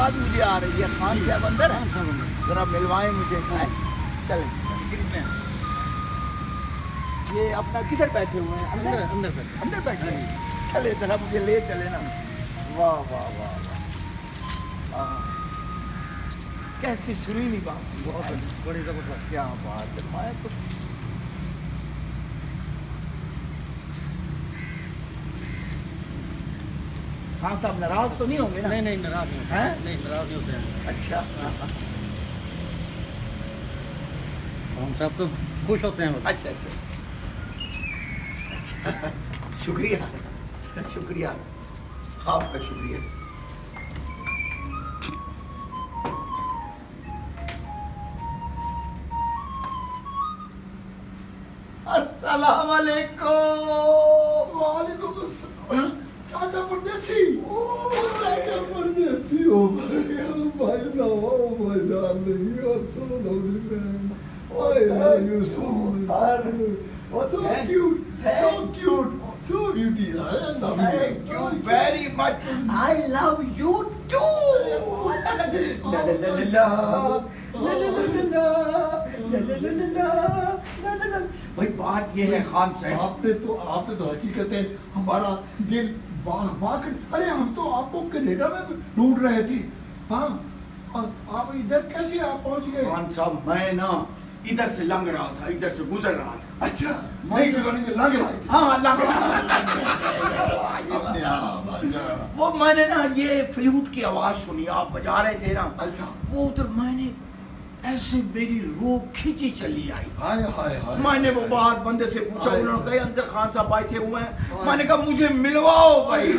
یاد مجھے آ رہی ہے. خان صاحب اندر ہے, ذرا ملوائیں مجھے. چلیں یہ اپنا کدھر بیٹھے ہوئے ہیں؟ اندر بیٹھے ہیں. چلے ذرا مجھے لے چلے نا. واہ واہ واہ واہ, کیسی سریلی بات. بہت بڑی زبردست, کیا بات ہے. میں تو خان صاحب ناراض تو نہیں ہوں گے نا؟ نہیں ناراض نہیں ہیں؟ نہیں ناراض نہیں ہوتے ہیں. اچھا, ہم سب تو خوش ہوتے ہیں. اچھا اچھا اچھا, شکریہ شکریہ, آپ کا شکریہ. السلام علیکم. وعلیکم السلام. چاچا پردیسی. چاچا پردیسی. Oh my darling, you are so lovely man. I love you so much. So cute, so cute, so beauty. I love you. Thank you very much. I love you too. La la la la la, la la la la, la la la la, la la la. بھائی بات یہ ہے خان صاحب, آپ نے تو حقیقت ہے ہمارا دل باغ باغ. ارے ہم تو آپ کو کینیڈا میں ڈھونڈ رہے تھے. ہاں, اور آپ ادھر کیسے آپ پہنچ گئے؟ خان صاحب میں نا ادھر سے لنگ رہا تھا, ادھر سے گزر رہا تھا. اچھا, نہیں گزرنے میں لگ رہے تھے. ہاں لنگ رہا تھا. وہ میں نے نا یہ فلوٹ کی آواز سنی, آپ بجا رہے تھے نا. اچھا, وہ ادھر میں نے ایسے میری روح کھینچی چلی آئی. ہائے ہائے ہائے. میں نے وہ باہر بندے سے پوچھا, انہوں نے کہا اندر خان صاحب بیٹھے ہوئے ہیں. میں نے کہا مجھے ملواؤ بھائی.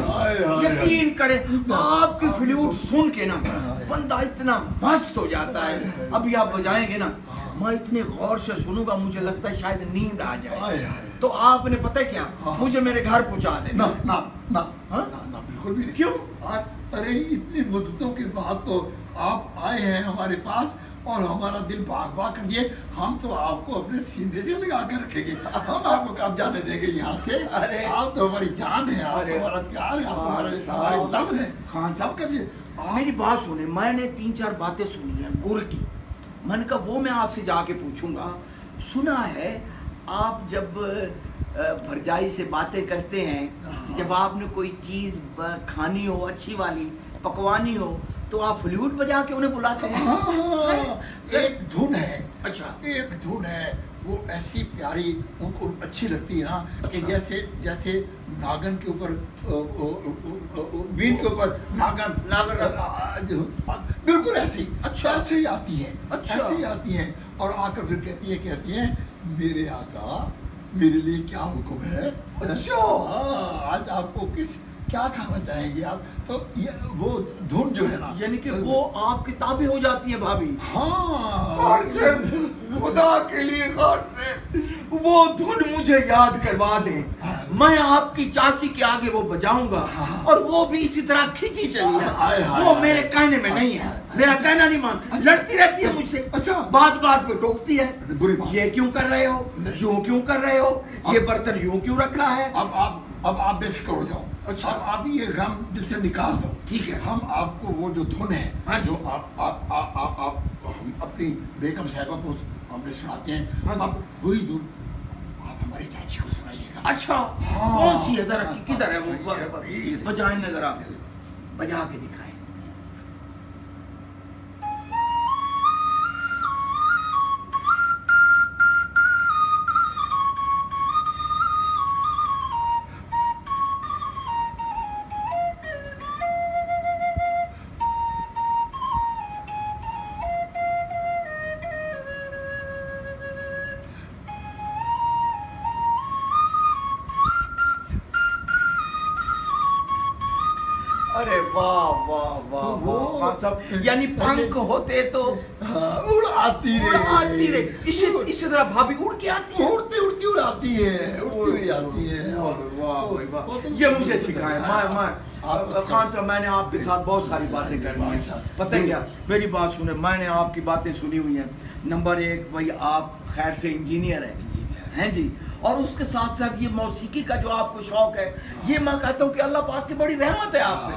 یقین کریں آپ کی فلوٹ سن کے نا بندہ اتنا مست ہو جاتا ہے. ابھی آپ بجائیں گے نا, میں اتنے غور سے سنوں گا, مجھے لگتا ہے شاید نیند آ جائے. تو آپ نے پتہ کیا, مجھے میرے گھر پہنچا دینا. نہ بالکل بھی نہیں. کیوں؟ ارے اتنی مدتوں کے بعد تو آپ آئے ہیں ہمارے پاس اور ہمارا دل بھاگ بھاگ کر دیے. ہم تو آپ کو اپنے سینے سے لگا کے رکھیں گے. ہم آپ کو کب جانے دیں گے یہاں سے؟ آپ تو ہماری جان ہے, آپ ہمارا پیار ہے, آپ ہمارے لب ہے. خان صاحب کیسے, میری بات سنیں, میں نے 3-4 باتیں سنی ہیں گر کی. میں نے کہا وہ میں آپ سے جا کے پوچھوں گا. سنا ہے آپ جب بھرجائی سے باتیں کرتے ہیں, جب آپ نے کوئی چیز کھانی ہو اچھی والی پکوانی ہو تو آپ فلوٹ بجا کے انہیں بلاتے ہیں. ایک دھن ہے. اچھا, ایک دھن ہے, وہ ایسی پیاری ان کو اچھی لگتی ہے نا کہ جیسے ناگن کے اوپر وین کے اوپر ناگن بالکل ایسی. اچھا, ایسے ہی آتی ہے. ایسے ہی آتی ہیں اور آ کر پھر کہتی ہیں میرے آقا میرے لیے کیا حکم ہے. اچھا, آج آپ کو کیا کھانا چاہیں گے آپ؟ تو یہ وہ دھن جو ہے نا, یعنی کہ وہ آپ کی تابع ہو جاتی ہے بھابھی. ہاں, خدا کے لیے وہ دھن مجھے یاد کروا دیں. میں آپ کی چاچی کے آگے وہ بجاؤں گا اور وہ بھی اسی طرح کھینچی چلی ہے. وہ میرے کہنے میں نہیں ہے, میرا کہنا نہیں مان, لڑتی رہتی ہے مجھ سے. اچھا, بات پہ ٹوکتی ہے, بری بات. یہ کیوں کر رہے ہو, یوں کیوں کر رہے ہو, یہ برتن یوں کیوں رکھا ہے. اب آپ بے فکر ہو جاؤ. اچھا, آپ یہ غم دل سے نکال دو. ٹھیک ہے, ہم آپ کو وہ جو دھن ہے جو آپ اپنی بیگم صاحبہ کو ہم نے سناتے ہیں, اب وہی دھن آپ ہماری چاچی کو سنائیے گا. اچھا, کون سی ہے ذرا, کدھر ہے وہ, بجائیں نظر آپ بجا کے دکھائیں. ارے واہ واہ واہ واہ خان صاحب, یعنی پنکھ ہوتے تو اڑ آتی رہے. اسی طرح بھابھی اڑ کے آتی ہے, اڑتی آتی ہے. یہ مجھے سکھائیں. خان صاحب میں نے آپ کے ساتھ بہت ساری باتیں کرنی ہیں. پتہ کیا, میری بات سنیں, میں نے آپ کی باتیں سنی ہوئی ہیں. نمبر 1 بھائی آپ خیر سے انجینئر ہیں جی, اور اس کے ساتھ ساتھ یہ موسیقی کا جو آپ کو شوق ہے, یہ میں کہتا ہوں کہ اللہ پاک کی بڑی رحمت ہے آپ پہ.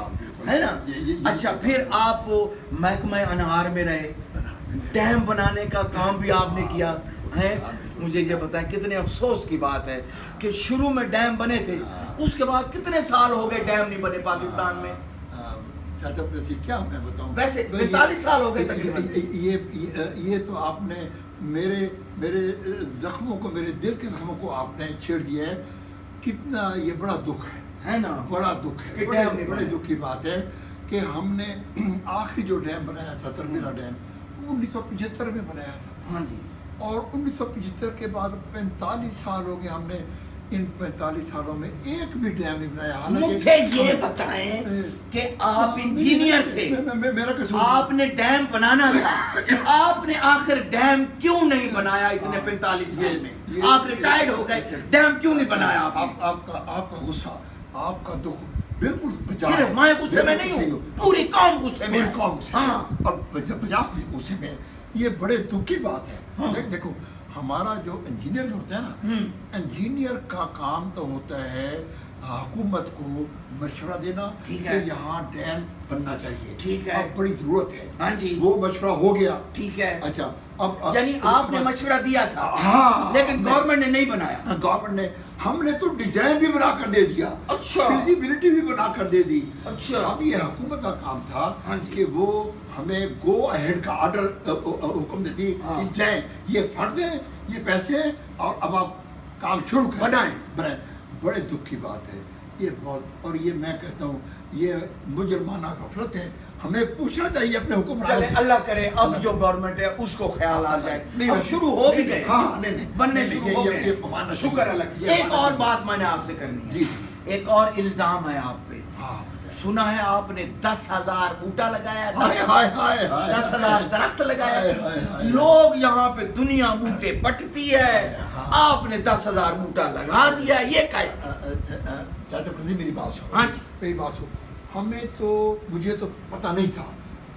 है ना। अच्छा, फिर आप वो महकमा अनहार में रहे, डैम बनाने का काम भी आपने किया है। मुझे ये बताएं, कितने अफसोस की बात है कि शुरू में डैम बने थे, उसके बाद कितने साल हो गए डैम नहीं बने पाकिस्तान में। चाचा प्रति क्या मैं बताऊं, वैसे 45 साल हो गए तकरीबन। ये तो आपने मेरे जख्मों को, मेरे दिल के जख्मों को आपने छेड़ दिया है। कितना ये बड़ा दुख है ना, बड़ा दुख है, बड़े दुख की बात है कि हमने आखिरी जो डैम बनाया था, तरमीरा डैम, 1975 में बनाया था। हाँ जी। और 1975 के बाद 45 साल हो गए, हमने इन 45 सालों में एक भी डैम नहीं बनाया। मुझे ये बताएं कि आप इंजीनियर थे, मेरा कसूर, आपने डैम बनाना था, आपने आखिर डैम क्यों नहीं बनाया इतने 45 साल में? आप रिटायर्ड हो गए, डैम क्यों नहीं बनाया? आपका गुस्सा, आपका दुख बिल्कुल सिर्फ मैं गुस्से में नहीं हूँ, पूरी कौम गुस्से में है। हाँ, अब बजा गुस्से में, ये बड़े दुख की बात है। हाँ। देखो, हमारा जो इंजीनियर होता है ना, इंजीनियर का काम तो होता है हुकूमत को मशवरा देना कि यहाँ डैम बनना चाहिए। ठीक है, अब बड़ी जरूरत है। हाँ जी, वो मशवरा हो गया। ठीक है। अच्छा, अब यानी आपने मशवरा दिया था। हाँ, लेकिन गवर्नमेंट ने नहीं बनाया। गवर्नमेंट ने, हमने तो डिजाइन भी बना कर दे दिया। अच्छा, फिजिबिलिटी भी बना कर दे दी। अच्छा, अब ये हुकूमत का काम था कि वो हमें गो अहेड का ऑर्डर हुक्म देती कि जाए, ये फंड दें, ये पैसे, और अब आप काम शुरू करें, बनाएं। बड़े दुख की बात है ये बहुत। और ये मैं कहता हूँ, ये मुजरमाना गफलत है, हमें पूछना चाहिए अपने हुक्मरान से। अल्लाह करे अब जो गवर्नमेंट है उसको ख्याल आ जाए। अब शुरू हो भी गए, बनने शुरू हो गए, शुक्र अल्लाह। एक और बात मैंने आपसे करनी है। एक और इल्जाम है आप पे। सुना है आपने 10,000 बूटा लगाया, 10,000 दरख्त लगाया। लोग यहाँ पे दुनिया बूटे पटती है, आपने 10,000 बूटा लगा दिया, ये कैसे? चाचा प्रदीप, मेरी बात सुनो। हाँ जी, मेरी बात सुनो। मुझे तो पता नहीं था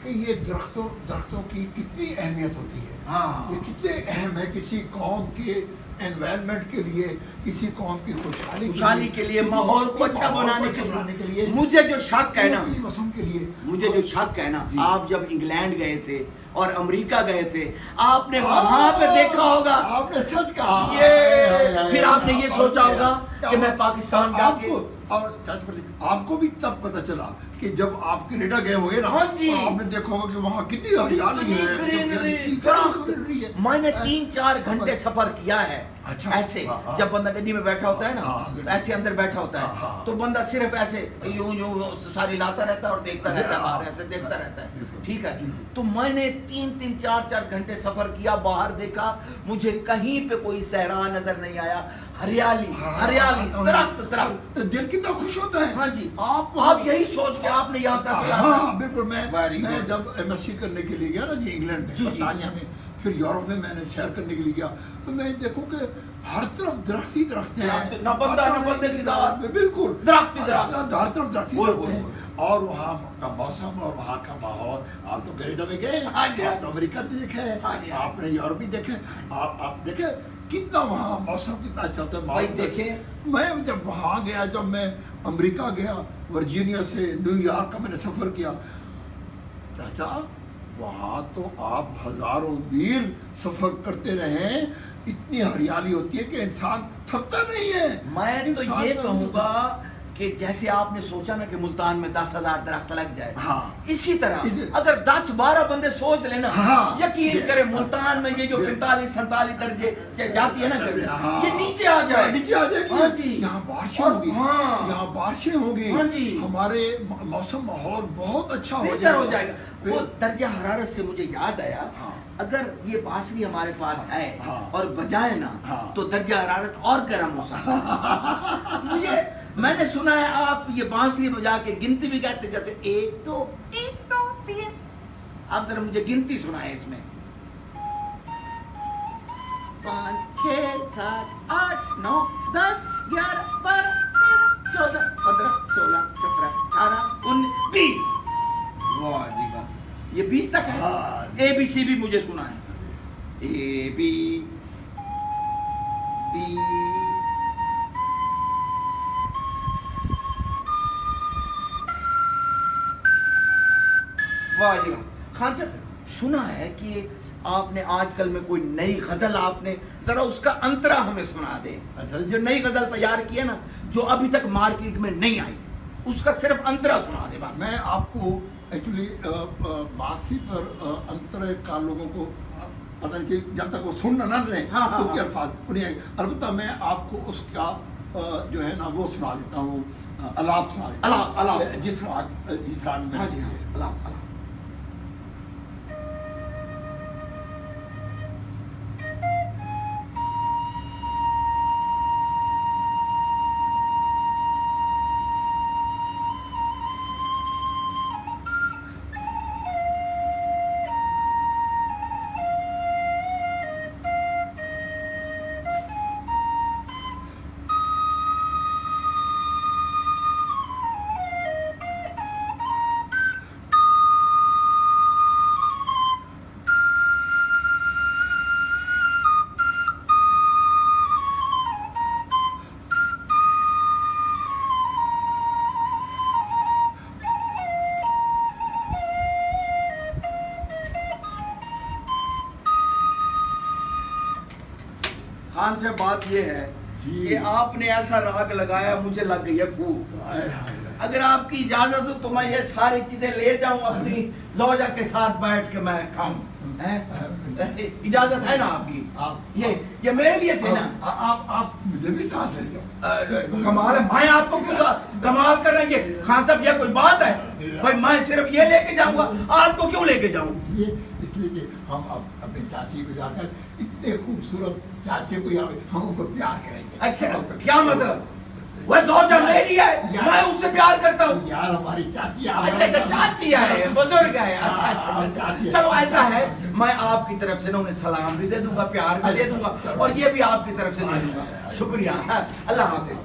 कि ये दरख्तों की कितनी अहमियत होती है। हाँ, ये कितने अहम है किसी कौम के एनवायरनमेंट के लिए, किसी कौम की खुशहाली के लिए, माहौल को अच्छा बनाने के लिए। मुझे जो शक है ना, मुझे जो शक है ना, आप जब इंग्लैंड गए थे और अमेरिका गए थे, आपने वहां पे देखा होगा, आपने सच कहा, ये फिर आपने ये सोचा होगा कि मैं पाकिस्तान जाके, और आपको भी तब पता चला कि जब आप कनाडा गए होंगे ना, हाँ जी, आपने देखा होगा कि वहाँ कितनी हरियाली है। मैंने 3-4 घंटे सफर किया है। अच्छा, ऐसे जब बंदा गड्डी में बैठा होता है ना, ऐसे अंदर बैठा होता है, तो बंदा सिर्फ ऐसे यूं सारी लाता रहता है और देखता रहता है, बाहर ऐसे देखता रहता है। ठीक है, तो मैंने 3-3, 4-4 घंटे सफर किया, बाहर देखा, मुझे कहीं पे कोई सहरा नजर नहीं आया, हरियाली हरियाली, दरख्त, दिल कितना खुश होता है। हाँ जी, आप यही सोच के आपने यहाँ तक। बिल्कुल, मैं जब MSc करने के लिए गया ना जी, इंग्लैंड में, बरतानिया में, फिर यूरोप में मैंने सैर करने के लिए गया, तो मैं देखूं कि हर तरफ दरख्त ही दरख्त है, न बंदा न बंदे की जात, बिल्कुल दरख्त ही दरख्त, हर तरफ दरख्त ही दरख्त है। और वहाँ का मौसम और वहाँ का माहौल, आप तो कनाडा में गए, आप तो अमेरिका देखे, आपने यूरोप भी देखे, आप देखे कितना वहाँ मौसम कितना अच्छा होता है। भाई देखे, मैं जब वहाँ गया, जब मैं अमेरिका गया, वर्जीनिया से न्यूयॉर्क का मैंने सफर किया, चाचा वहाँ तो आप हजारों मील सफर करते रहे, इतनी हरियाली होती है कि इंसान थकता नहीं है। मैं तो ये कहूँगा कि जैसे आपने सोचा ना कि मुल्तान में 10,000 दरख्त लग जाए, हाँ, इसी तरह अगर 10-12 बंदे सोच लेना, हाँ, यकीन करें मुल्तान में ये जो 45-47 दर्जे जाती है ना गर्मी, हाँ, ये नीचे आ जाए, नीचे आ जाएगी। हाँ जी, यहाँ बारिशें होंगी, हाँ, यहाँ बारिशें होंगी, हाँ जी, हमारे मौसम माहौल बहुत अच्छा हो जाएगा। वो दर्जा हरारत से मुझे याद आया, अगर ये बांसुरी हमारे पास है और बजाए ना, तो दर्जा हरारत और गर्म हो सकता है। मैंने सुना है आप ये बांसुरी बजा के गिनती भी कहते, जैसे 1 2 3। आप जरा मुझे गिनती सुनाए इसमें। 5 6 7 8 9 10 11 12 13 14 15 16 17 18 19 20। वाह जी वाह, ये 20 तक है। ABC भी मुझे सुना है, A B वाह जी वाह। खान साहब सुना है कि आपने आजकल में कोई नई गजल आपने जरा उसका अंतरा हमें सुना दे। अच्छा। जो नई गजल तैयार की है ना, जो अभी तक मार्केट में नहीं आई, उसका सिर्फ अंतरा सुना दे बात। मैं आपको एक्चुअली बासी पर अंतर का लोगों को पता नहीं कि जब तक वो सुन ना लें हाँ, हाँ, उसके हाँ। अल्फाज उन्हें अलबत्ता मैं आपको उसका जो है ना वो सुना देता हूँ, अलाप सुना देता हूँ। अलाप। जिस राग में हाँ जी हाँ, अल्लाह अल्लाह। खान साहब बात ये है जी। कि आपने ऐसा राग लगाया, मुझे लग गई है भूख। अगर आपकी इजाजत हो तो मैं ये सारी चीजें ले जाऊं अपनी जौजा के साथ बैठ के मैं खाऊं, हैं? इजाजत है ना आपकी? ये मेरे लिए थे ना। आप मुझे भी साथ ले जाओ। कमाल है भाई, आपको क्यों कमाल कर रहे हैं? खान साहब ये कोई बात है भाई? मैं सिर्फ ये लेके जाऊंगा, आपको क्यों लेके जाऊं? इसलिए कि हम अपने चाची को जाकर इतने खूबसूरत चाचे को यहाँ हम उनको प्यार करेंगे। अच्छा क्या मतलब? वह जौजा मेरी है, मैं उससे प्यार करता हूँ। यार हमारी चाची अच्छा अच्छा चाची है, बुजुर्ग है। अच्छा अच्छा चलो ऐसा है, मैं आपकी तरफ से ना उन्हें सलाम भी दे दूंगा, प्यार भी दे दूंगा, और ये भी आपकी तरफ से दे दूंगा। शुक्रिया, अल्लाह हाफिज।